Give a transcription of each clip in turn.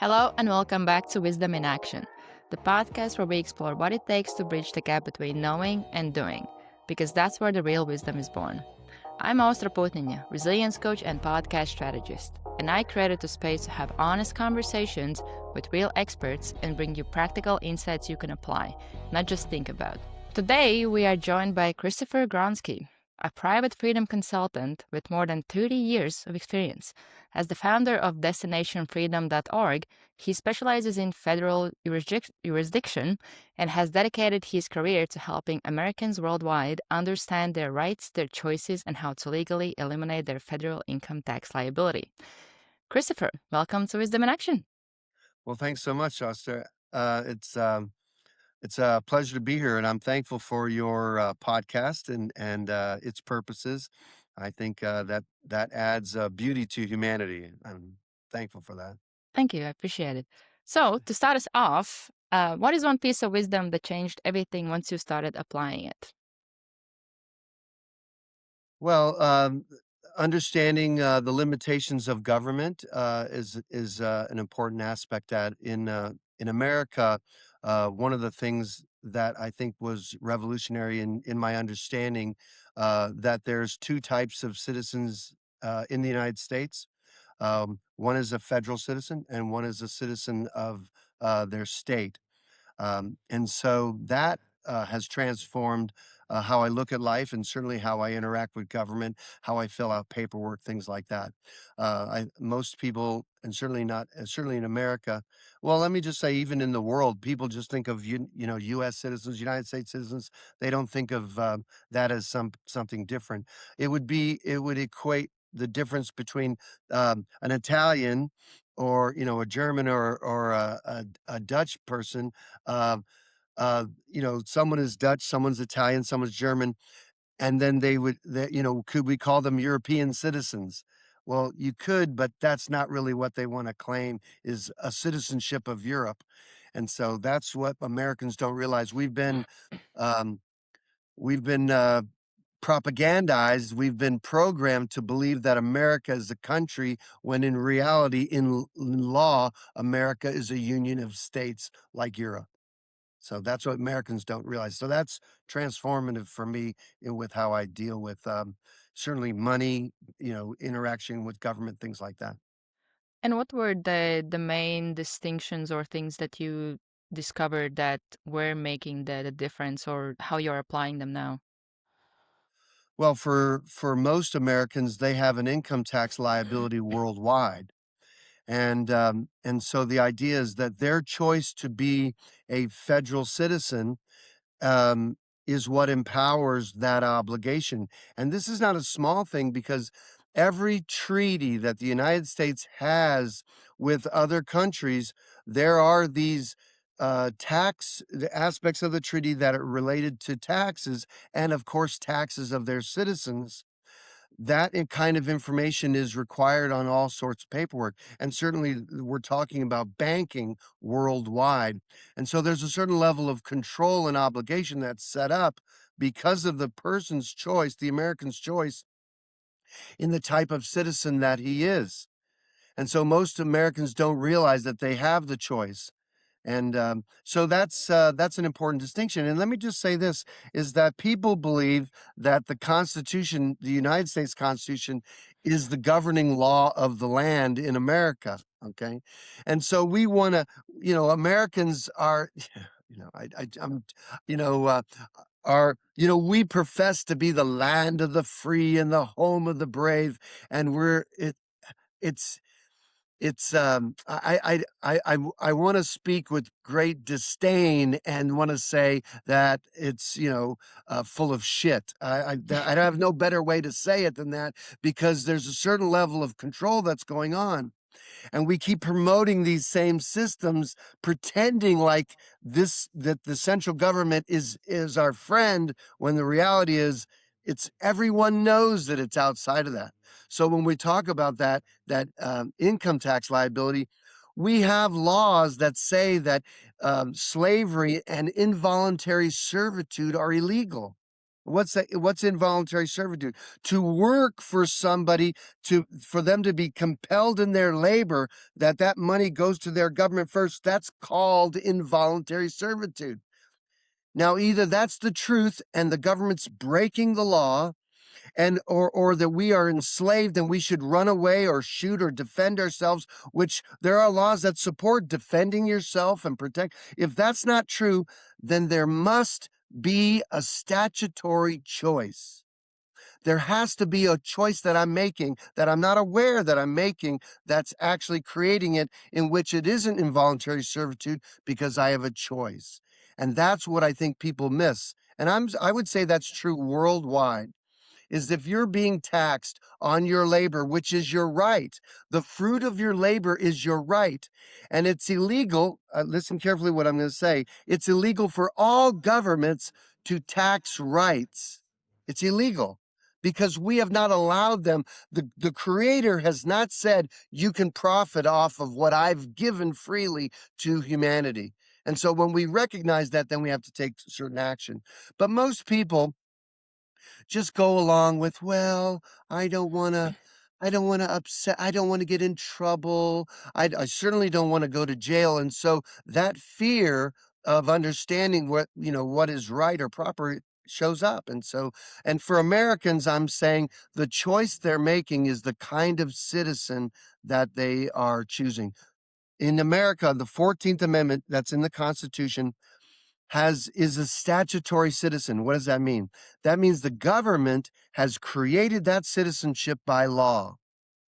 Hello, and welcome back to Wisdom in Action, the podcast where we explore what it takes to bridge the gap between knowing and doing, because that's where the real wisdom is born. I'm Ostra Putninya, resilience coach and podcast strategist, and I created a space to have honest conversations with real experts and bring you practical insights you can apply, not just think about. Today, we are joined by Christopher Gronski, a private freedom consultant with more than 30 years of experience. As the founder of DestinationFreedom.org, he specializes in federal jurisdiction and has dedicated his career to helping Americans worldwide understand their rights, their choices, and how to legally eliminate their federal income tax liability. Christopher, welcome to Wisdom in Action. Well, thanks so much, Oster. It's a pleasure to be here, and I'm thankful for your podcast and its purposes. I think that adds beauty to humanity. I'm thankful for that. Thank you. I appreciate it. So, to start us off, what is one piece of wisdom that changed everything once you started applying it? Well, understanding the limitations of government is an important aspect. That in America, one of the things that I think was revolutionary in my understanding that there's two types of citizens in the United States. One is a federal citizen, and one is a citizen of their state. And so that has transformed how I look at life and certainly how I interact with government, how I fill out paperwork, things like that. Most people, and certainly in America, well, let me just say, even in the world, people just think of U.S. citizens, United States citizens. They don't think of that as something different. It would equate the difference between an Italian or a German or a Dutch person. uh, Someone is Dutch, someone's Italian, someone's German, and then could we call them European citizens? Well, you could, but that's not really what they want to claim is a citizenship of Europe. And so that's what Americans don't realize. Um, we've been propagandized, we've been programmed to believe that America is a country when in reality, in law, America is a union of states like Europe. So that's what Americans don't realize. So that's transformative for me with how I deal with certainly money, interaction with government, things like that. And what were the main distinctions or things that you discovered that were making the difference or how you're applying them now? Well, for most Americans, they have an income tax liability worldwide. And so the idea is that their choice to be a federal citizen um, is what empowers that obligation. And this is not a small thing because every treaty that the United States has with other countries, there are these the aspects of the treaty that are related to taxes and, of course, taxes of their citizens. Kind of information is required on all sorts of paperwork. And certainly we're talking about banking worldwide. And so there's a certain level of control and obligation that's set up because of the person's choice, the American's choice in the type of citizen that he is. And so most Americans don't realize that they have the choice. And so that's an important distinction. And let me just say this is that people believe that the Constitution, the United States Constitution, is the governing law of the land in America. Okay. And so we want to, Americans are, I'm, you know, we profess to be the land of the free and the home of the brave. And it's, I want to speak with great disdain and want to say that it's full of shit. I have no better way to say it than that because there's a certain level of control that's going on, and we keep promoting these same systems, pretending like that the central government is our friend when the reality is it's everyone knows that it's outside of that. So when we talk about that income tax liability, we have laws that say that slavery and involuntary servitude are illegal. What's involuntary servitude? To work for somebody, for them to be compelled in their labor, that money goes to their government first. That's called involuntary servitude. Now, either that's the truth and the government's breaking the law, and or that we are enslaved and we should run away or shoot or defend ourselves, which there are laws that support defending yourself and protect. If that's not true, then there must be a statutory choice. There has to be a choice that I'm making that I'm not aware that I'm making, that's actually creating it, in which it isn't involuntary servitude because I have a choice. And that's what I think people miss. And I would say that's true worldwide, is if you're being taxed on your labor, which is your right, the fruit of your labor is your right. And it's illegal. Listen carefully what I'm going to say. It's illegal for all governments to tax rights. It's illegal because we have not allowed them. The Creator has not said you can profit off of what I've given freely to humanity. And so when we recognize that, then we have to take certain action. But most people just go along with, well, I don't want to. I don't want to upset. I don't want to get in trouble. I certainly don't want to go to jail. And so that fear of understanding what is right or proper shows up. And so, and for Americans, I'm saying the choice they're making is the kind of citizen that they are choosing. In America, the 14th Amendment that's in the Constitution is a statutory citizen. What does that mean? That means the government has created that citizenship by law.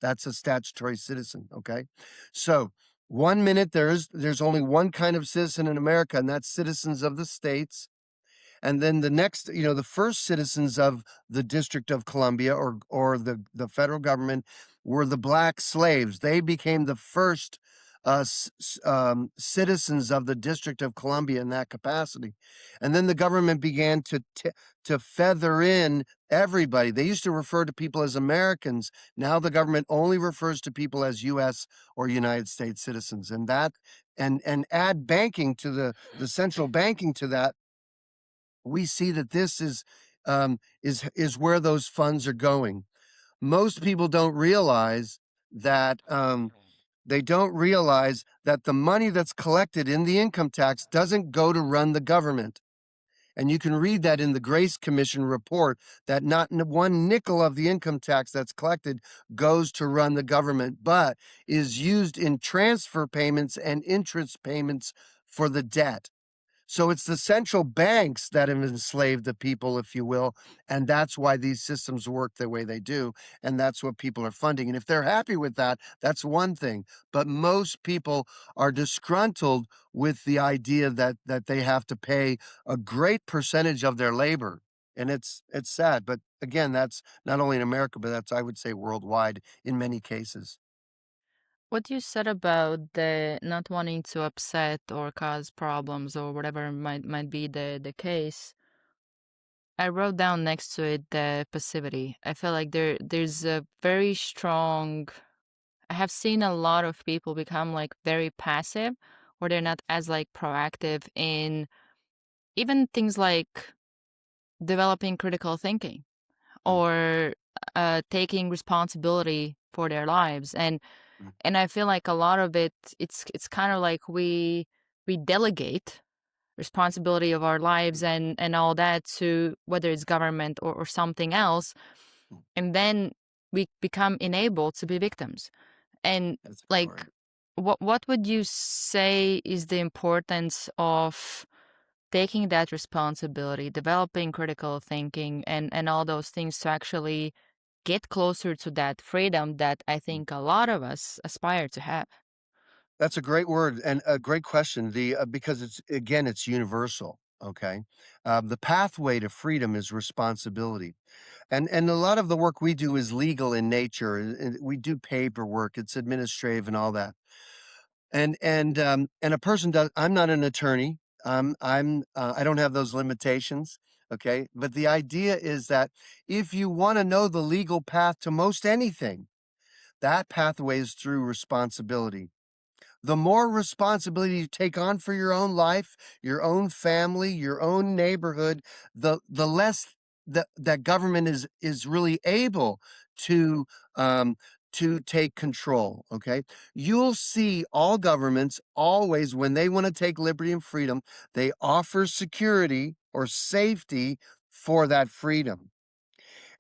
That's a statutory citizen, okay? So, one minute there's only one kind of citizen in America, and that's citizens of the states. And then the next, the first citizens of the District of Columbia or the federal government were the black slaves. They became the first citizens of the District of Columbia in that capacity. And then the government began to feather in everybody. They used to refer to people as Americans. Now the government only refers to people as U.S. or United States citizens. And that and add banking to the central banking to that, we see that this is where those funds are going. Most people don't realize that they don't realize that the money that's collected in the income tax doesn't go to run the government. And you can read that in the Grace Commission report, that not one nickel of the income tax that's collected goes to run the government, but is used in transfer payments and interest payments for the debt. So it's the central banks that have enslaved the people, if you will, and that's why these systems work the way they do, and that's what people are funding. And if they're happy with that, that's one thing. But most people are disgruntled with the idea that they have to pay a great percentage of their labor, and it's sad. But again, that's not only in America, but that's, I would say, worldwide in many cases. What you said about the not wanting to upset or cause problems or whatever might be the case, I wrote down next to it the passivity. I feel like there's a very strong. I have seen a lot of people become like very passive, or they're not as like proactive in even things like developing critical thinking Mm, or taking responsibility for their lives. mm, And I feel like a lot of it, it's kind of like we delegate responsibility of our lives and all that to whether it's government or something else, mm. and then we become enabled to be victims. And That's a good like, word. what would you say is the importance of taking that responsibility, developing critical thinking, and all those things to actually get closer to that freedom that I Mm. think a lot of us aspire to have? That's a great word and a great question. Because it's universal. Okay, the pathway to freedom is responsibility, and a lot of the work we do is legal in nature. And we do paperwork; it's administrative and all that. And a person does. I'm not an attorney. I don't have those limitations. Okay, but the idea is that if you want to know the legal path to most anything, that pathway is through responsibility. The more responsibility you take on for your own life, your own family, your own neighborhood, the less that government is really able to um, to take control. Okay, you'll see all governments always when they want to take liberty and freedom, they offer security or safety for that freedom.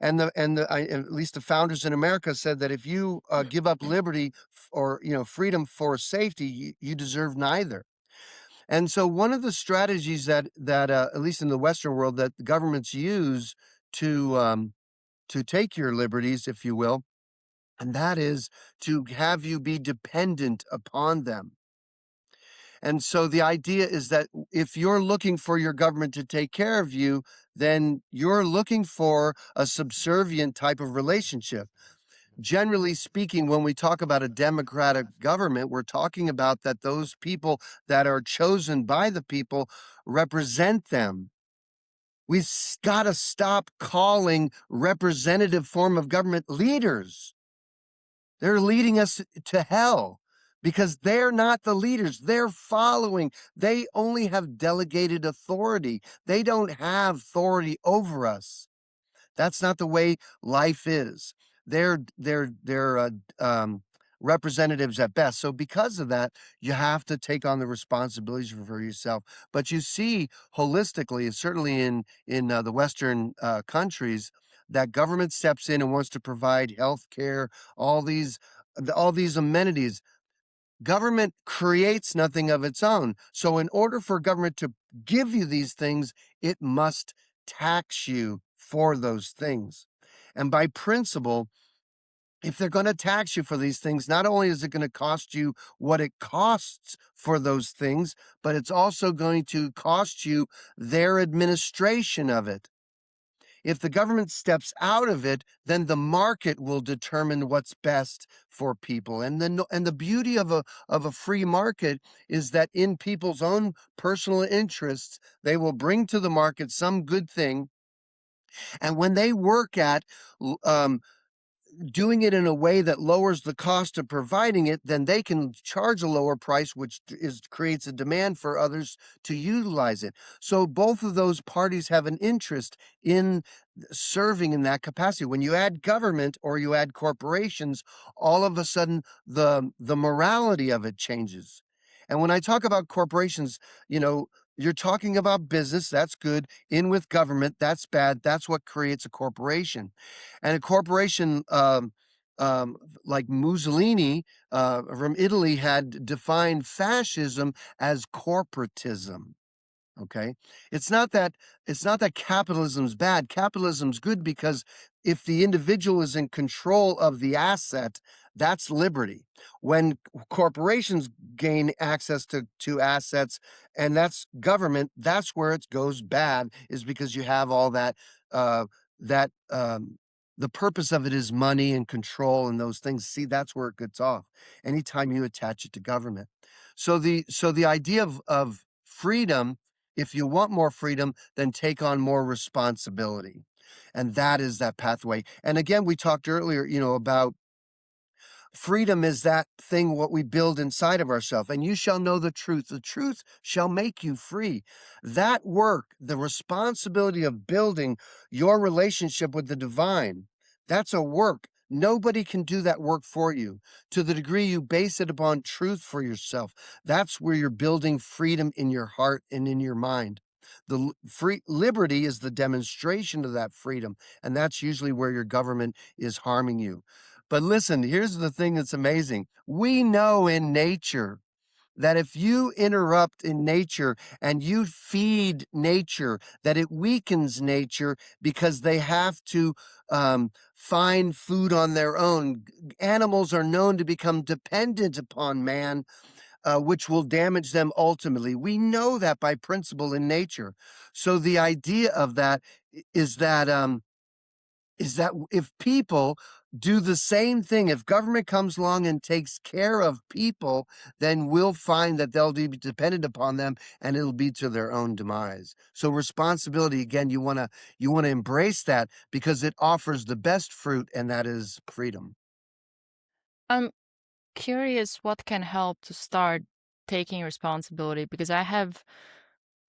At least the founders in America said that if you give up liberty or freedom for safety, you deserve neither. And so one of the strategies that at least in the Western world that governments use to take your liberties, if you will, and that is to have you be dependent upon them. And so the idea is that if you're looking for your government to take care of you, then you're looking for a subservient type of relationship. Generally speaking, when we talk about a democratic government, we're talking about that those people that are chosen by the people represent them. We've got to stop calling representative form of government leaders. They're leading us to hell because they're not the leaders. They're following. They only have delegated authority. They don't have authority over us. That's not the way life is. They're representatives at best. So because of that, you have to take on the responsibilities for yourself. But you see, holistically, certainly in the Western countries, that government steps in and wants to provide health care, all these all these amenities. Government creates nothing of its own. So in order for government to give you these things, it must tax you for those things. And by principle, if they're going to tax you for these things, not only is it going to cost you what it costs for those things, but it's also going to cost you their administration of it. If the government steps out of it, then the market will determine what's best for people. And the beauty of a free market is that in people's own personal interests, they will bring to the market some good thing. And when they work at um, doing it in a way that lowers the cost of providing it, then they can charge a lower price, which creates a demand for others to utilize it. So both of those parties have an interest in serving in that capacity. When you add government or you add corporations, all of a sudden the morality of it changes. And when I talk about corporations, you're talking about business, that's good. In with government, that's bad. That's what creates a corporation. And a corporation um, like Mussolini from Italy had defined fascism as corporatism. Okay. It's not that capitalism's bad. Capitalism's good because if the individual is in control of the asset, that's liberty. When corporations gain access to assets, and that's government, that's where it goes bad, is because you have all that the purpose of it is money and control and those things. See, that's where it gets off. Anytime you attach it to government. So the idea of freedom, if you want more freedom, then take on more responsibility. And that is that pathway. And again, we talked earlier, about freedom is that thing what we build inside of ourselves. And you shall know the truth shall make you free. That work, the responsibility of building your relationship with the divine, that's a work. Nobody can do that work for you. To the degree you base it upon truth for yourself, that's where you're building freedom in your heart and in your mind. The free liberty is the demonstration of that freedom, and that's usually where your government is harming you. But listen, here's the thing that's amazing. We know in nature that if you interrupt in nature and you feed nature, that it weakens nature because they have to find food on their own. Animals are known to become dependent upon man, which will damage them ultimately. We know that by principle in nature. So the idea of that is that if people do the same thing, if government comes along and takes care of people, then we'll find that they'll be dependent upon them and it'll be to their own demise. So responsibility, again, you want to embrace that because it offers the best fruit, and that is freedom. I'm curious what can help to start taking responsibility because I have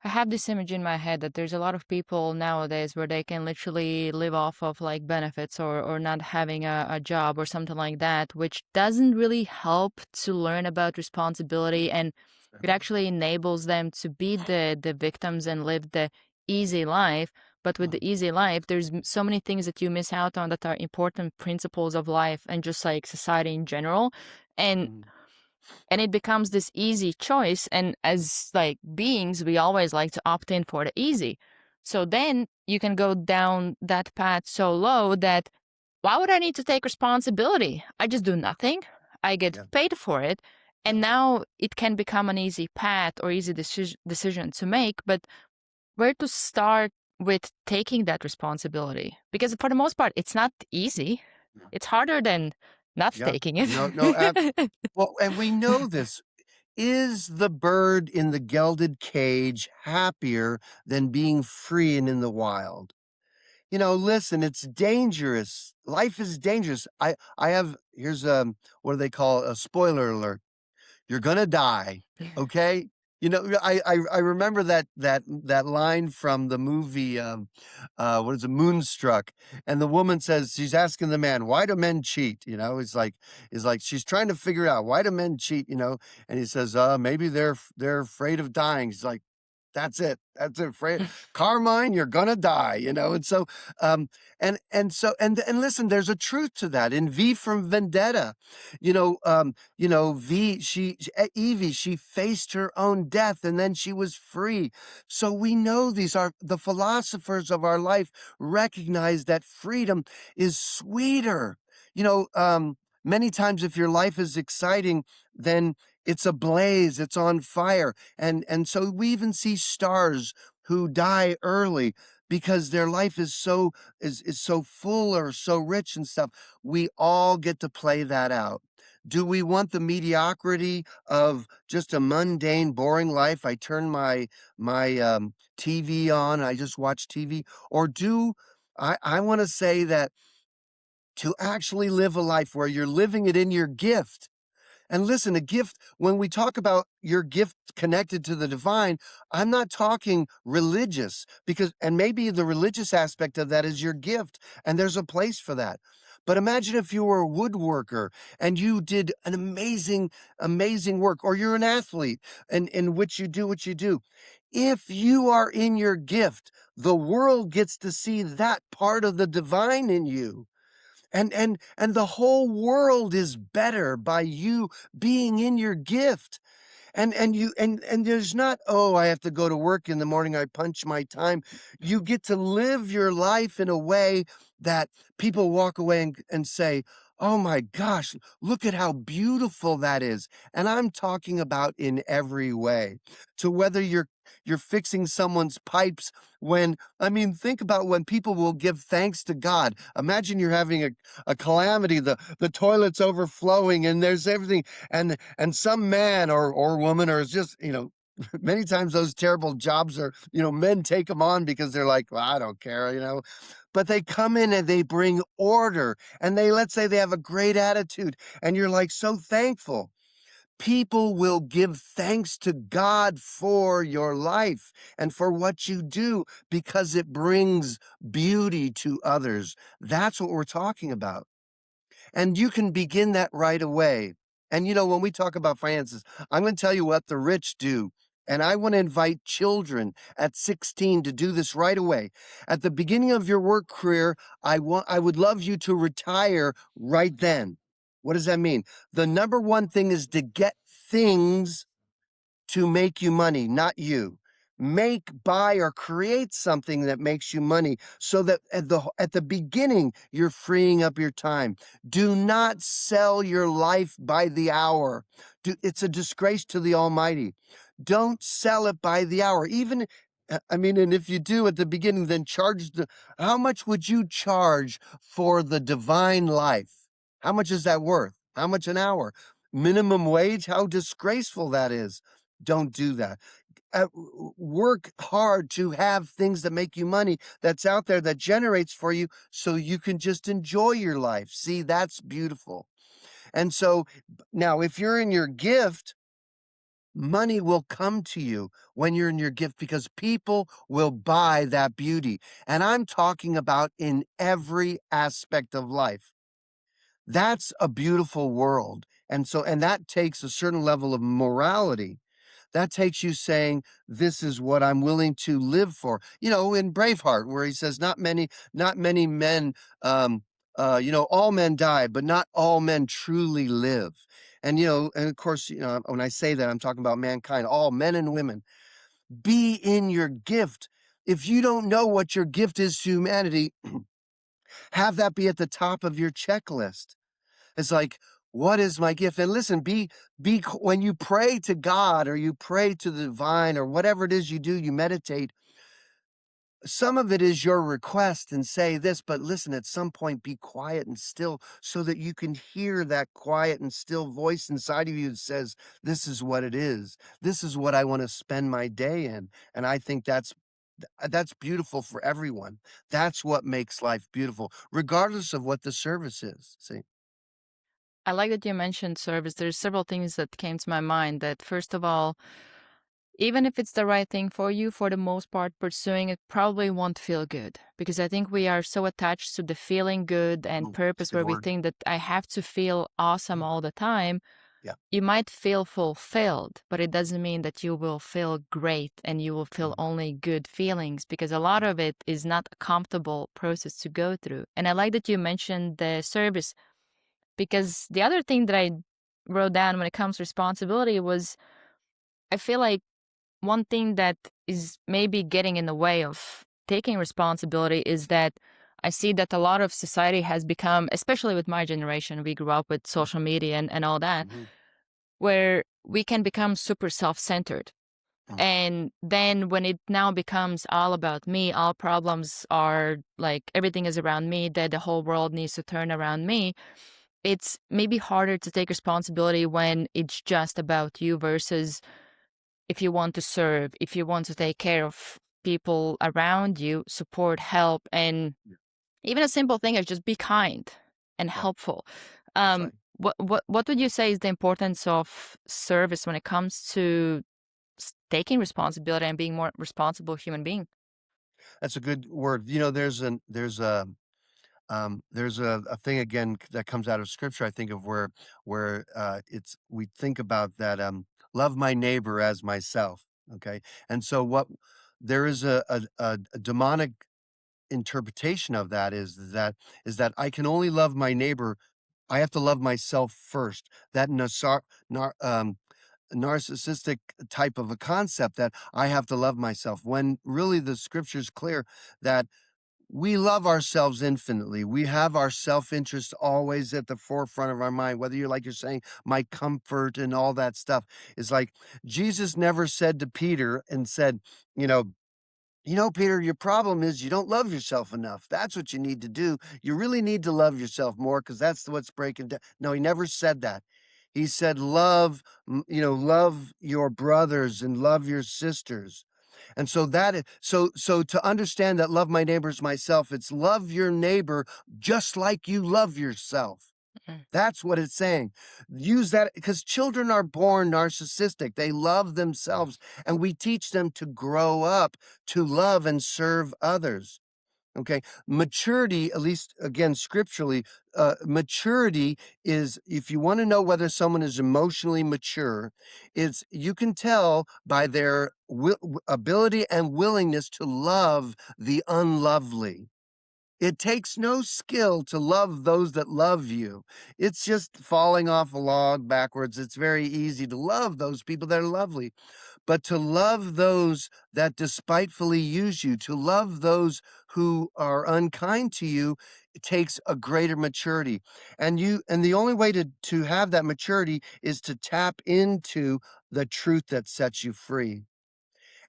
I have this image in my head that there's a lot of people nowadays where they can literally live off of like benefits or not having a job or something like that, which doesn't really help to learn about responsibility, and it actually enables them to be the victims and live the easy life. But with the easy life, there's so many things that you miss out on that are important principles of life and just like society in general. And Mhm. and it becomes this easy choice, and as like beings we always like to opt in for the easy. So then you can go down that path so low that why would I need to take responsibility? I just do nothing, I get Yeah. paid for it, and now it can become an easy path or easy decision to make. But where to start with taking that responsibility? Because for the most part it's not easy, Yeah. it's harder than not Yeah. taking it. No, no, well, and we know this. Is the bird in the gelded cage happier than being free and in the wild? Listen, it's dangerous. Life is dangerous. I have here's what do they call a spoiler alert. You're gonna die, okay? I remember that line from the movie, what is it, Moonstruck, and the woman says she's asking the man, "Why do men cheat?" It's like she's trying to figure out why do men cheat, and he says, maybe they're afraid of dying." She's like, "That's it. That's it. Carmine, you're gonna die," And so, and listen, there's a truth to that in V from Vendetta. Evie, she faced her own death and then she was free. So we know these are the philosophers of our life recognize that freedom is sweeter. Many times if your life is exciting, then it's ablaze, it's on fire. And so we even see stars who die early because their life is so full or so rich and stuff. We all get to play that out. Do we want the mediocrity of just a mundane, boring life? I turn my TV on, I just watch TV, or do I want to say that to actually live a life where you're living it in your gift. And listen, a gift, when we talk about your gift connected to the divine, I'm not talking religious and maybe the religious aspect of that is your gift, and there's a place for that. But imagine if you were a woodworker and you did an amazing, amazing work, or you're an athlete in which you do what you do. If you are in your gift, the world gets to see that part of the divine in you. And the whole world is better by you being in your gift. And there's not, oh, I have to go to work in the morning, I punch my time. You get to live your life in a way that people walk away and say, oh my gosh, look at how beautiful that is. And I'm talking about in every way. To whether you're fixing someone's pipes, think about when people will give thanks to God. Imagine you're having a calamity, the toilet's overflowing and there's everything, and some man or woman, or it's just, many times those terrible jobs are, men take them on because they're like, well, I don't care, but they come in and they bring order, and let's say they have a great attitude, and you're like so thankful. People will give thanks to God for your life and for what you do because it brings beauty to others. That's what we're talking about. And you can begin that right away. And when we talk about finances, I'm going to tell you what the rich do. And I want to invite children at 16 to do this right away. At the beginning of your work career, I would love you to retire right then. What does that mean? The number one thing is to get things to make you money, not you. Make, buy, or create something that makes you money so that at the beginning, you're freeing up your time. Do not sell your life by the hour. It's a disgrace to the Almighty. Don't sell it by the hour. And if you do at the beginning, then how much would you charge for the divine life? How much is that worth? How much an hour? Minimum wage? How disgraceful that is. Don't do that. Work hard to have things that make you money that's out there that generates for you so you can just enjoy your life. See, that's beautiful. And so now, if you're in your gift, Money will come to you when you're in your gift because people will buy that beauty. And I'm talking about in every aspect of life. That's a beautiful world. And that takes a certain level of morality. That takes you saying, this is what I'm willing to live for. In Braveheart, where he says, not many men, all men die, but not all men truly live. And of course, when I say that, I'm talking about mankind, all men and women. Be in your gift. If you don't know what your gift is to humanity, have that be at the top of your checklist. It's like, what is my gift? And listen, when you pray to God or you pray to the divine or whatever it is you do, you meditate. Some of it is your request and say this, but listen, at some point, be quiet and still so that you can hear that quiet and still voice inside of you that says, this is what it is. This is what I want to spend my day in. And I think that's beautiful for everyone. That's what makes life beautiful, regardless of what the service is. See? I like that you mentioned service. There's several things that came to my mind. That first of all, even if it's the right thing for you, for the most part, pursuing it probably won't feel good because I think we are so attached to the feeling good and That's a purpose good where we word. think that I have to feel awesome all the time. Yeah. You might feel fulfilled, but it doesn't mean that you will feel great and you will feel Mhm. only good feelings because a lot of it is not a comfortable process to go through. And I like that you mentioned the service because the other thing that I wrote down when it comes to responsibility was I feel like one thing that is maybe getting in the way of taking responsibility is that I see that a lot of society has become, especially with my generation, we grew up with social media and all that, Mhm. where we can become super self centered. Mm. And then when it now becomes all about me, all problems are like everything is around me, that the whole world needs to turn around me. It's maybe harder to take responsibility when it's just about you versus if you want to serve, if you want to take care of people around you, support, help, and Yeah. even a simple thing is just be kind and Right. helpful. That's right. What would you say is the importance of service when it comes to taking responsibility and being more responsible human being? That's a good word. There's a thing again that comes out of scripture, I think, of where it's we think about that, love my neighbor as myself. Okay. And so what there is a demonic interpretation of that is that I can only love my neighbor. I have to love myself first. That narcissistic type of a concept that I have to love myself, when really the scripture's clear that we love ourselves infinitely. We have our self-interest always at the forefront of our mind, whether you're like you're saying, my comfort and all that stuff. Is like Jesus never said to Peter and said, you know, Peter, your problem is you don't love yourself enough. That's what you need to do. You really need to love yourself more because that's what's breaking down. No, he never said that. He said, love your brothers and love your sisters. And so that is so to understand that love my neighbor as myself, it's love your neighbor just like you love yourself. Mm. That's what it's saying. Use that because children are born narcissistic. They love themselves, and we teach them to grow up to love and serve others. Okay. Maturity, at least again, scripturally, maturity is if you want to know whether someone is emotionally mature, it's you can tell by their ability and willingness to love the unlovely. It takes no skill to love those that love you. It's just falling off a log backwards. It's very easy to love those people that are lovely. But to love those that despitefully use you, to love those who are unkind to you, it takes a greater maturity. And the only way to have that maturity is to tap into the truth that sets you free.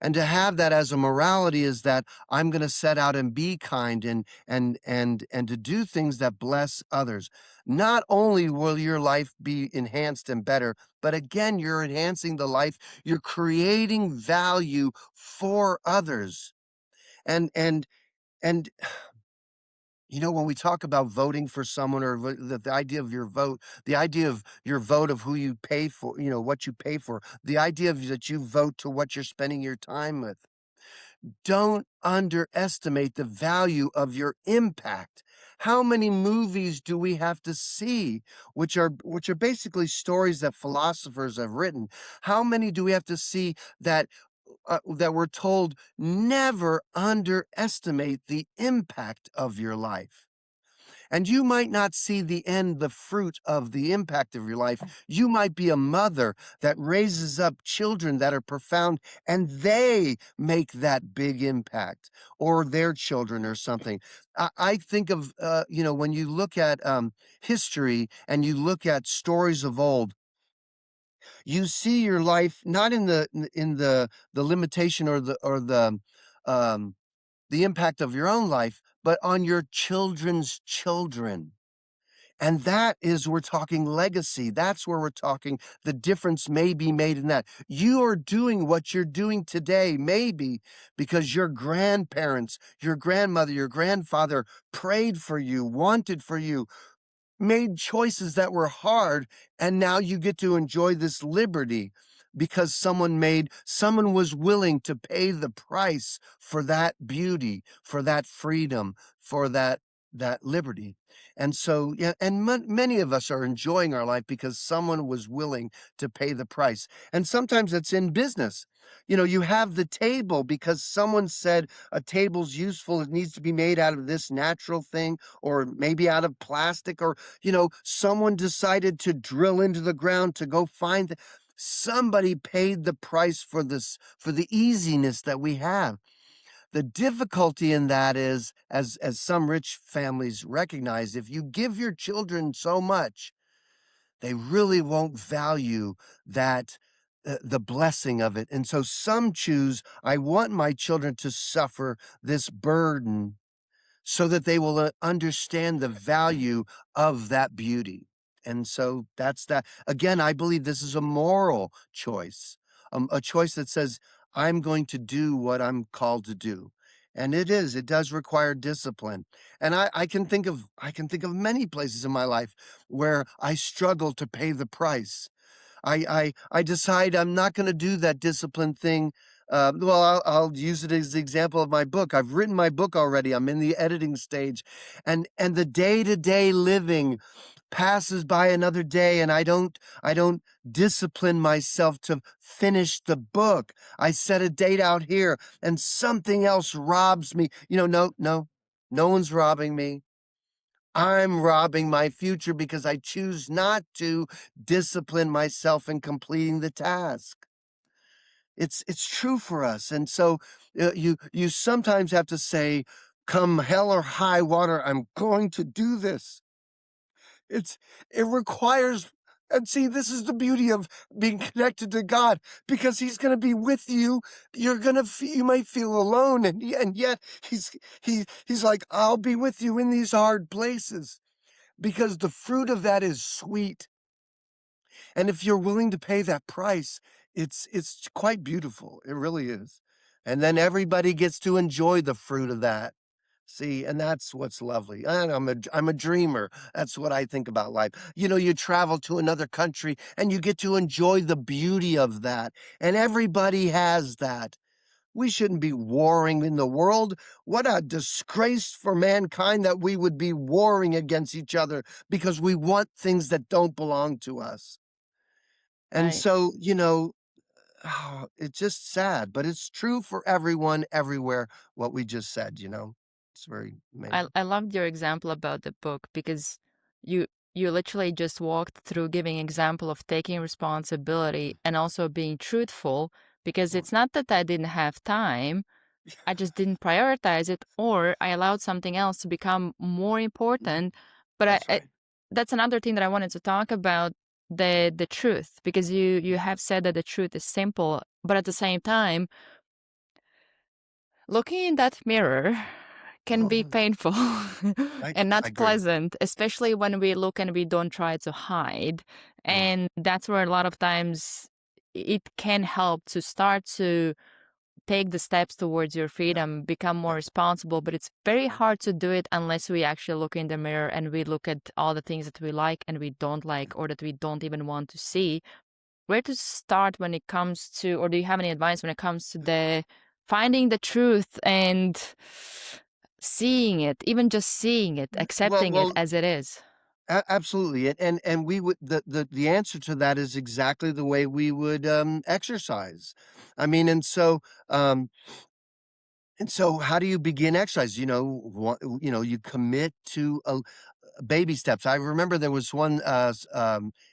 And to have that as a morality is that I'm going to set out and be kind and to do things that bless others. Not only will your life be enhanced and better, but again, you're enhancing the life. You're creating value for others. And and and When we talk about voting for someone or the idea of your vote, the idea of your vote of who you pay for, what you pay for, the idea of that you vote to what you're spending your time with. Don't underestimate the value of your impact. How many movies do we have to see which are basically stories that philosophers have written? How many do we have to see that we're told never underestimate the impact of your life? And you might not see the fruit of the impact of your life. You might be a mother that raises up children that are profound and they make that big impact, or their children or something. I think of, when you look at history and you look at stories of old, you see your life not in the limitation um, the impact of your own life, but on your children's children. And that is, we're talking legacy. That's where we're talking the difference may be made in that. You are doing what you're doing today, maybe because your grandparents, your grandmother, your grandfather prayed for you, wanted for you, made choices that were hard, and now you get to enjoy this liberty because someone was willing to pay the price for that beauty, for that freedom, for that liberty. And so, yeah, and many of us are enjoying our life because someone was willing to pay the price. And sometimes it's in business. You have the table because someone said a table's useful, it needs to be made out of this natural thing, or maybe out of plastic, or someone decided to drill into the ground to go find somebody paid the price for this, for the easiness that we have. The difficulty in that is, as some rich families recognize, if you give your children so much, they really won't value that, the blessing of it. And so some choose, I want my children to suffer this burden so that they will understand the value of that beauty. And so that's that. Again, I believe this is a moral choice, a choice that says, I'm going to do what I'm called to do. And it does require discipline. And I can think of many places in my life where I struggle to pay the price. I decide I'm not gonna do that discipline thing. Well, I'll use it as the example of my book. I've written my book already. I'm in the editing stage, and the day-to-day living passes by another day, and I don't discipline myself to finish the book. I set a date out here, and something else robs me. No, no, no one's robbing me. I'm robbing my future because I choose not to discipline myself in completing the task. It's true for us, and so, you sometimes have to say, "Come hell or high water, I'm going to do this." It's it requires, and see, this is the beauty of being connected to God, because He's gonna be with you. You might feel alone, and yet He's like, "I'll be with you in these hard places." Because the fruit of that is sweet. And if you're willing to pay that price, it's quite beautiful. It really is. And then everybody gets to enjoy the fruit of that. See, and that's what's lovely. And I'm a dreamer. That's what I think about life. You travel to another country and you get to enjoy the beauty of that. And everybody has that. We shouldn't be warring in the world. What a disgrace for mankind that we would be warring against each other because we want things that don't belong to us. And I so, it's just sad, but it's true for everyone, everywhere, what we just said. It's very amazing. I loved your example about the book because you you literally just walked through giving example of taking responsibility and also being truthful, because Well, it's not that I didn't have time, I just didn't prioritize it, or I allowed something else to become more important. But that's I right. that's another thing that I wanted to talk about, the truth, because you have said that the truth is simple, but at the same time, looking in that mirror can be Oh, painful I and not I agree. pleasant, especially when we look and we don't try to hide. Oh, And that's where a lot of times it can help to start to take the steps towards your freedom, become more responsible, but it's very hard to do it unless we actually look in the mirror and we look at all the things that we like and we don't like, or that we don't even want to see. Where to start when it comes to, or do you have any advice when it comes to the finding the truth and seeing it, even just seeing it, Well, accepting it well, as it is? absolutely, and we would the answer to that is exactly the way we would exercise. I mean, and so how do you begin exercise? You commit to baby steps. I remember there was one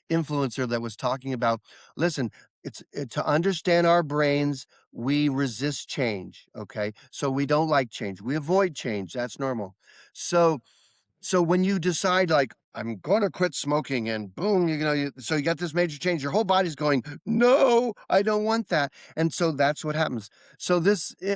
influencer that was talking about, listen, to understand our brains, we resist change. Okay. So we don't like change. We avoid change. That's normal. So when you decide, like, I'm going to quit smoking, and boom, so you got this major change, your whole body's going, no, I don't want that. And so that's what happens. So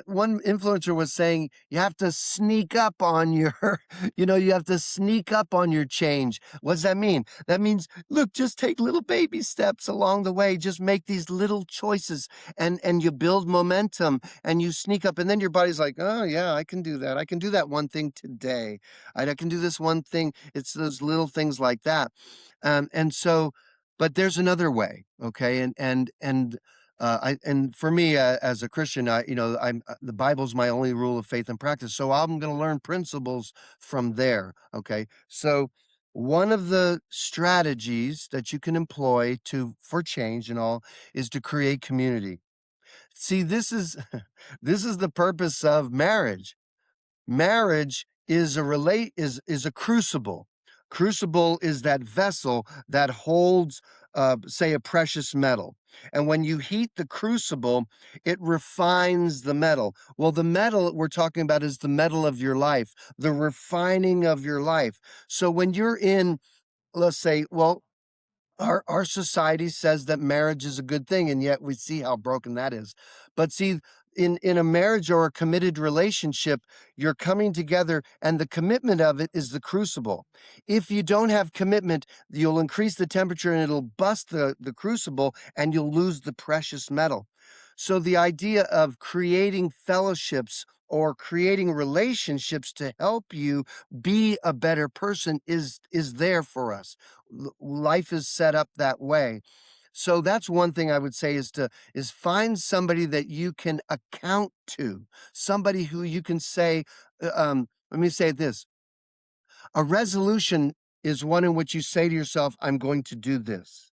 one influencer was saying, you have to sneak up on your, you have to sneak up on your change. What does that mean? That means, look, just take little baby steps along the way. Just make these little choices, and you build momentum, and you sneak up, and then your body's like, oh yeah, I can do that. I can do that one thing today. I can do this one thing. It's those little things like that. And so, but there's another way. Okay. And for me, as a Christian, the Bible's my only rule of faith and practice. So I'm going to learn principles from there. Okay. So one of the strategies that you can employ for change and all is to create community. See, this is, this is the purpose of marriage. Marriage is a crucible. Crucible is that vessel that holds, say, a precious metal. And when you heat the crucible, it refines the metal. Well, the metal we're talking about is the metal of your life, the refining of your life. So when you're in, let's say, well, our society says that marriage is a good thing, and yet we see how broken that is. But see, in a marriage or a committed relationship, you're coming together, and the commitment of it is the crucible. If you don't have commitment, you'll increase the temperature and it'll bust the crucible, and you'll lose the precious metal. So the idea of creating fellowships or creating relationships to help you be a better person is there for us. Life is set up that way. So that's one thing I would say is find somebody that you can account to, somebody who you can say, let me say this. A resolution is one in which you say to yourself, I'm going to do this.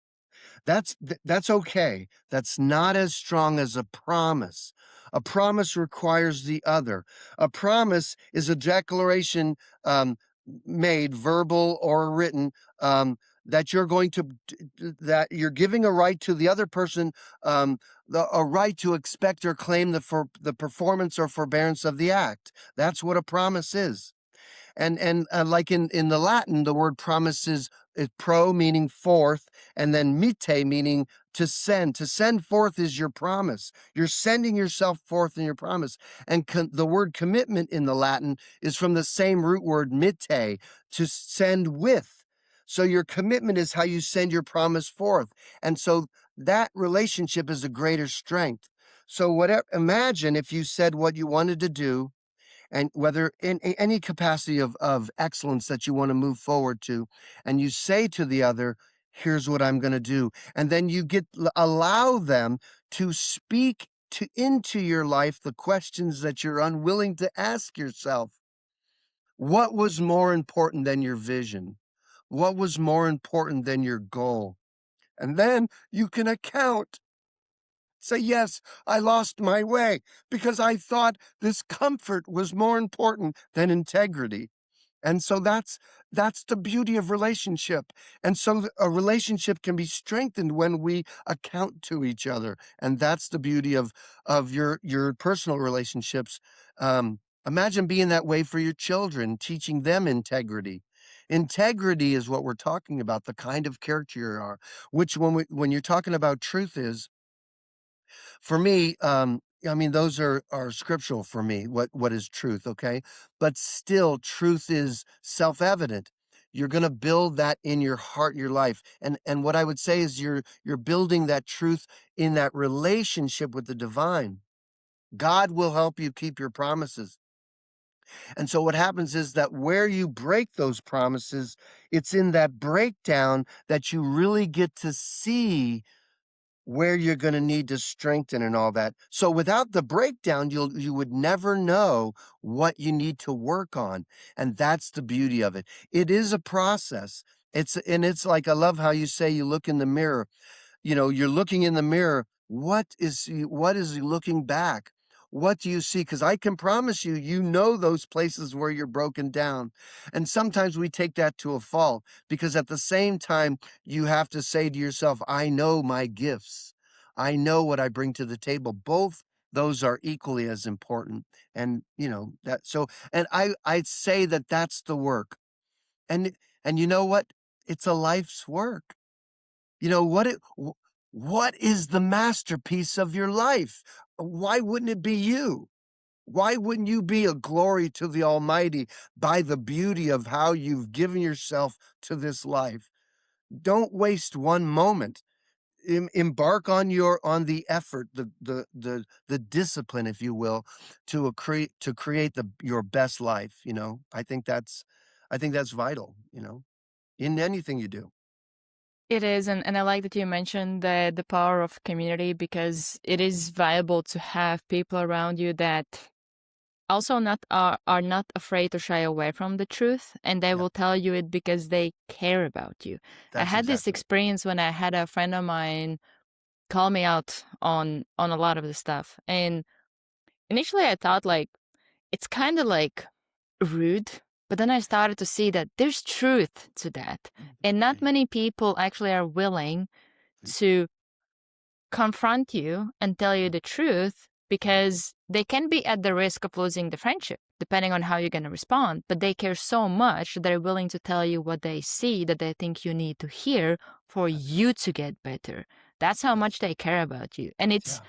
That's okay. That's not as strong as a promise. A promise requires the other. A promise is a declaration, made, verbal or written, that you're going to that you're giving a right to the other person, a right to expect or claim the performance or forbearance of the act. That's what a promise is. And like in the Latin, the word promise is pro, meaning forth, and then mite, meaning to send. To send forth is your promise. You're sending yourself forth in your promise. And the word commitment in the Latin is from the same root word mite, to send with. So your commitment is how you send your promise forth. And so that relationship is a greater strength. So imagine if you said what you wanted to do, and whether in any capacity of excellence that you want to move forward to, and you say to the other, here's what I'm going to do. And then you allow them to speak into your life the questions that you're unwilling to ask yourself. What was more important than your vision? What was more important than your goal? And then you can account. Say, yes, I lost my way because I thought this comfort was more important than integrity. And so that's the beauty of relationship. And so a relationship can be strengthened when we account to each other. And that's the beauty of your personal relationships. Imagine being that way for your children, teaching them integrity. Integrity is what we're talking about, the kind of character you are, which when you're talking about truth is, for me, I mean, those are scriptural for me, what is truth, okay? But still, truth is self-evident. You're gonna build that in your heart, your life. And what I would say is you're building that truth in that relationship with the divine. God will help you keep your promises. And so what happens is that where you break those promises, it's in that breakdown that you really get to see where you're gonna need to strengthen and all that. So without the breakdown, you would never know what you need to work on, and that's the beauty of it. It is a process. It's like I love how you say you look in the mirror. You're looking in the mirror. What is he looking back? What do you see? Because I can promise you, you know those places where you're broken down. And sometimes we take that to a fault because at the same time, you have to say to yourself, I know my gifts. I know what I bring to the table. Both those are equally as important. And I'd say that that's the work. And you know what? It's a life's work. You know, what is the masterpiece of your life? Why wouldn't it be you? Why wouldn't you be a glory to the Almighty by the beauty of how you've given yourself to this life? Don't waste one moment. Embark on the effort, the discipline, if you will, to create your best life. I think that's vital. In anything you do. It is, and I like that you mentioned the power of community because it is viable to have people around you that also not are not afraid to shy away from the truth, and they Yeah, will tell you it because they care about you. I that's had this exactly it. experience when I had a friend of mine call me out on a lot of the stuff, and initially I thought like it's kind of like rude, but then I started to see that there's truth to that, and not Mhm. many people actually are willing Mm, to confront you and tell you mm, the truth right. because they can be at the risk of losing the friendship depending on how you're going to respond, but they care so much that they're willing to tell you what they see that they think you need to hear for That's you to get better. That's how yes. much they care about you. And it's Yeah.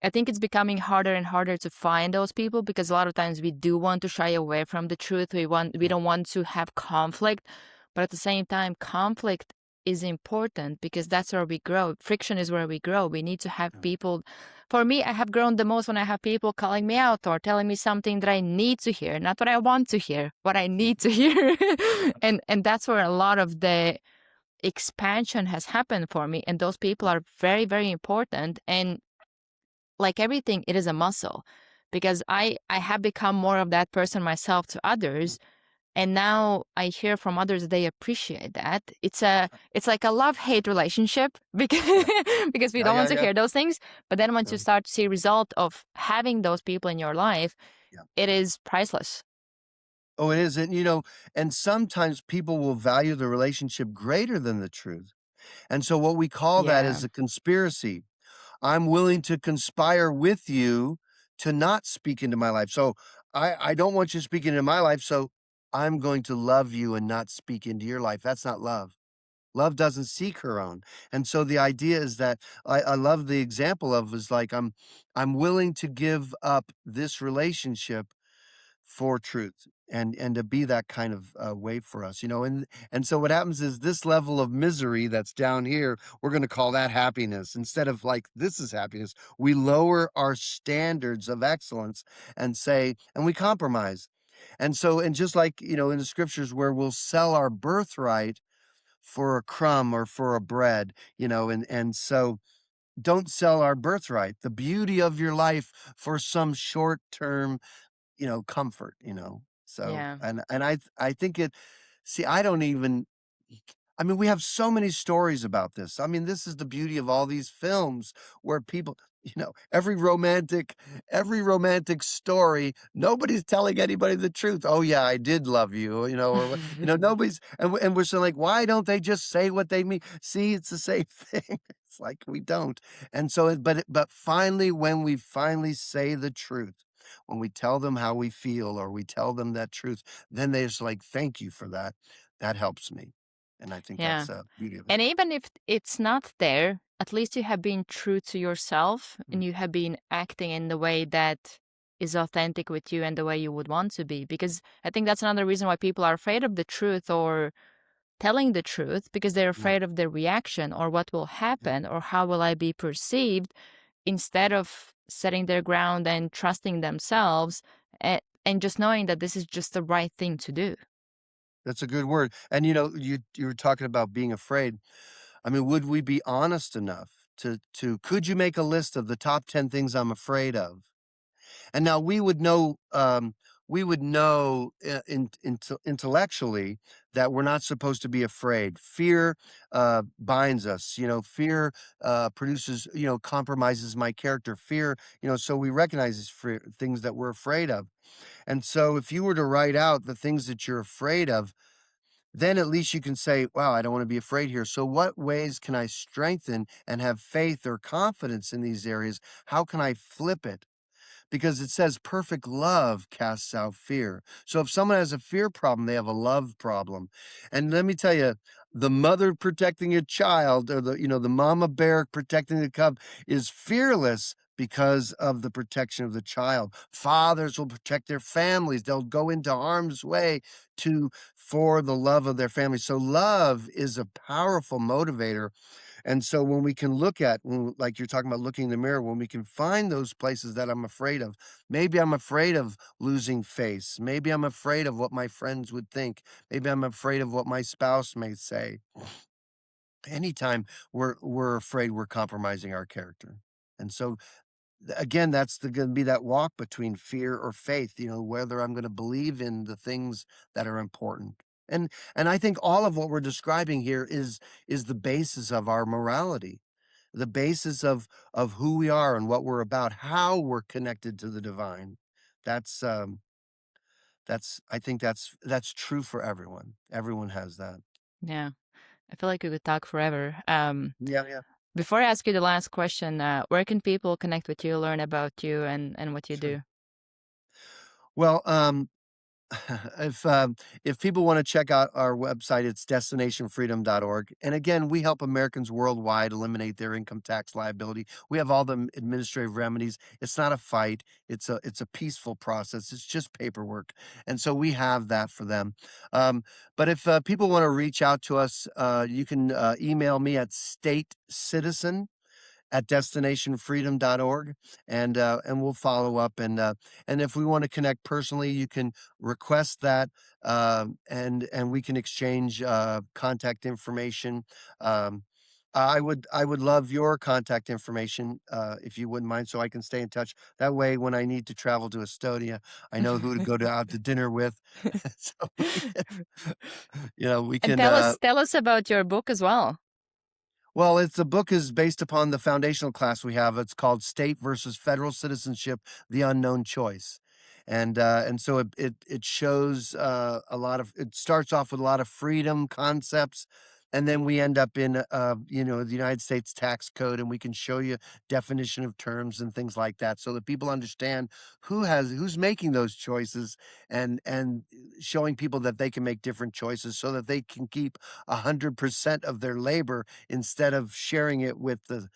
I think it's becoming harder and harder to find those people because a lot of times we do want to shy away from the truth. We Yeah. don't want to have conflict, but at the same time, conflict is important because that's where we grow. Friction is where we grow. We need to have Yeah. people. For me, I have grown the most when I have people calling me out or telling me something that I need to hear, not what I want to hear, what I need to hear. And that's where a lot of the expansion has happened for me. And those people are very, very important. And like everything, it is a muscle because I have become more of that person myself to Mm. others, and now I hear from others they appreciate that. It's like a love-hate relationship because Yeah. because we Yeah, don't yeah, want to yeah. hear those things, but then once you No, start to see result of having those people in your life, yeah. it is priceless. Oh, it is, and sometimes people will value the relationship greater than the truth, and so what we call that Yeah. is a conspiracy. I'm willing to conspire with you to not speak into my life. So, I don't want you speaking into my life, so I'm going to love you and not speak into your life. That's not love. Love doesn't seek her own. And so the idea is that I love the example of is like I'm willing to give up this relationship for truth and to be that kind of way for us, and so what happens is this level of misery that's down here, we're going to call that happiness instead of like this is happiness. We lower our standards of excellence and we compromise. And just like in the scriptures where we'll sell our birthright for a crumb or for a bread, and so don't sell our birthright, the beauty of your life, for some short term comfort. So Yeah. and I think it see, I don't even I mean, we have so many stories about this. I mean, this is the beauty of all these films where people, every romantic story, nobody's telling anybody the truth. Oh yeah, I did love you, or nobody's and we're saying like, why don't they just say what they mean? See, it's the same thing. It's like we don't. And so but finally when we finally say the truth, when we tell them how we feel or we tell them that truth, then they're just like, thank you for that. That helps me. And I think that's Yeah. the beauty of it. And even if it's not there, at least you have been true to yourself Mm, and you have been acting in the way that is authentic with you and the way you would want to be. Because I think that's another reason why people are afraid of the truth or telling the truth because they're yeah, afraid of the reaction or what will yeah, happen or how will I be perceived. instead of setting their ground and trusting themselves, and just knowing that this is just the right thing to do. That's a good word. And, you were talking about being afraid. I mean, would we be honest enough to could you make a list of the top 10 things I'm afraid of? And now we would know intellectually that we're not supposed to be afraid. Fear binds us. Fear produces, compromises my character. Fear, so we recognize these things that we're afraid of. And so if you were to write out the things that you're afraid of, then at least you can say, wow, I don't want to be afraid here. So, what ways can I strengthen and have faith or confidence in these areas? How can I flip it? Because it says perfect love casts out fear. So if someone has a fear problem, they have a love problem. And let me tell you, the mother protecting a child, or the mama bear protecting the cub, is fearless because of the protection of the child. Fathers will protect their families. They'll go into harm's way for the love of their family. So love is a powerful motivator. And so when we can like you're talking about looking in the mirror, when we can find those places that I'm afraid of, maybe I'm afraid of losing face. Maybe I'm afraid of what my friends would think. Maybe I'm afraid of what my spouse may say. Anytime we're afraid, we're compromising our character. And so again, that's going to be that walk between fear or faith, whether I'm going to believe in the things that are important. And I think all of what we're describing here is the basis of our morality, the basis of who we are and what we're about, how we're connected to the divine. That's I think that's true for everyone. Everyone has that. Yeah, I feel like we could talk forever. Yeah, yeah, Before I ask you the last question, where can people connect with you, learn about you, and what you sure. do? Well, if if people want to check out our website, it's destinationfreedom.org. And again, we help Americans worldwide eliminate their income tax liability. We have all the administrative remedies. It's not a fight. It's a peaceful process. It's just paperwork, and so we have that for them. But if people want to reach out to us, you can email me at statecitizen destinationfreedom.org, and we'll follow up. And if we want to connect personally, you can request that, and we can exchange contact information. Um, I would love your contact information, if you wouldn't mind, so I can stay in touch. That way, when I need to travel to Estonia, I know who to go out to dinner with. So we And can. tell us about your book as well. Well, the book is based upon the foundational class we have. It's called State versus Federal Citizenship: The Unknown Choice. And so it shows it starts off with a lot of freedom concepts, and then we end up in the United States tax code, and we can show you definition of terms and things like that, so that people understand who's making those choices, and showing people that they can make different choices so that they can keep 100% of their labor instead of sharing it with the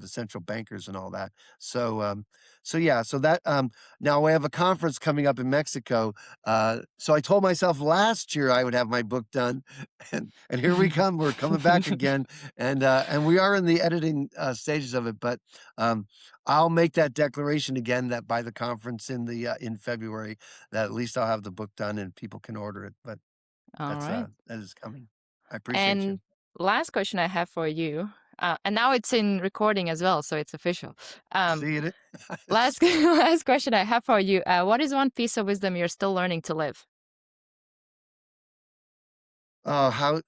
central bankers and all that. So yeah, so that now I have a conference coming up in Mexico. So I told myself last year I would have my book done, and here we come. We're coming back again, and we are in the editing stages of it. But I'll make that declaration again that by the conference in February, that at least I'll have the book done and people can order it. But All right. that is coming. I appreciate you. And last question I have for you, and now it's in recording as well, so it's official. Um, See it. last last question I have for you: what is one piece of wisdom you're still learning to live? Oh,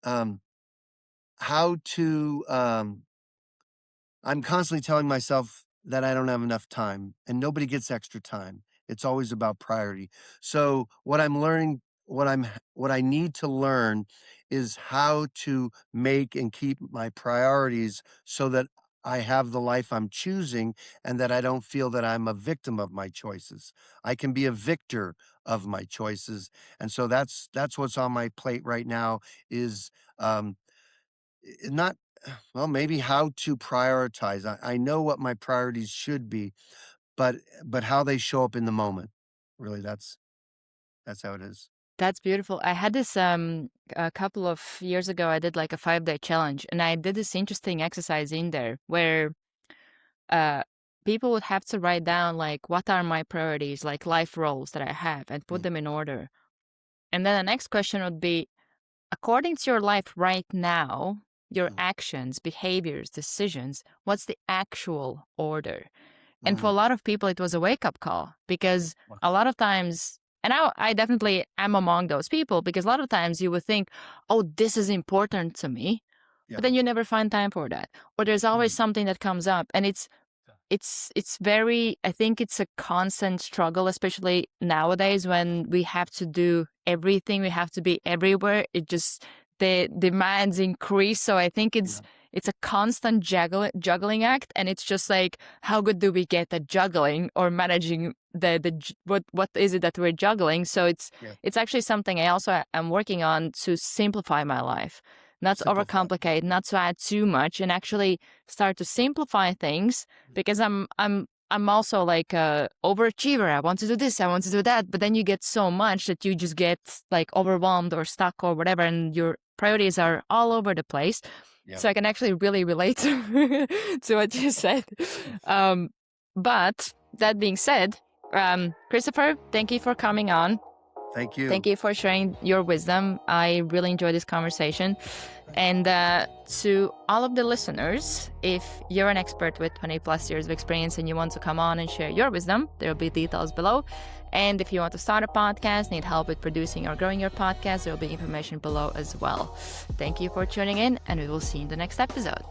um, how to I'm constantly telling myself that I don't have enough time, and nobody gets extra time. It's always about priority. So what I'm learning, what I need to learn is how to make and keep my priorities so that I have the life I'm choosing, and that I don't feel that I'm a victim of my choices. I can be a victor of my choices. And so that's what's on my plate right now is um not well, maybe how to prioritize. I know what my priorities should be, but how they show up in the moment. Really, that's how it is. That's beautiful. I had this a couple of years ago. I did like a 5-day challenge, and I did this interesting exercise in there where people would have to write down like, what are my priorities, like life roles that I have, and put them in order. And then the next question would be, according to your life right now, your actions, behaviors, decisions, what's the actual order? And for a lot of people, it was a wake-up call, because a lot of times, and I definitely am among those people, because a lot of times you would think, oh, this is important to me, but then you never find time for that. Or there's always something that comes up, and it's very, I think it's a constant struggle, especially nowadays when we have to do everything, we have to be everywhere. It just, the demands increase. So I think it's a constant juggling act, and it's just like, how good do we get at juggling or managing what is it that we're juggling? So it's actually something I also am working on, to simplify my life, not to overcomplicate, not to add too much, and actually start to simplify things, because I'm also like a overachiever. I want to do this, I want to do that, but then you get so much that you just get like overwhelmed or stuck or whatever, and your priorities are all over the place. So I can actually really relate to what you said. But that being said, Christopher, thank you for coming on. Thank you. Thank you for sharing your wisdom. I really enjoyed this conversation. And to all of the listeners, if you're an expert with 20 plus years of experience and you want to come on and share your wisdom, there will be details below. And if you want to start a podcast, need help with producing or growing your podcast, there will be information below as well. Thank you for tuning in, and we will see you in the next episode.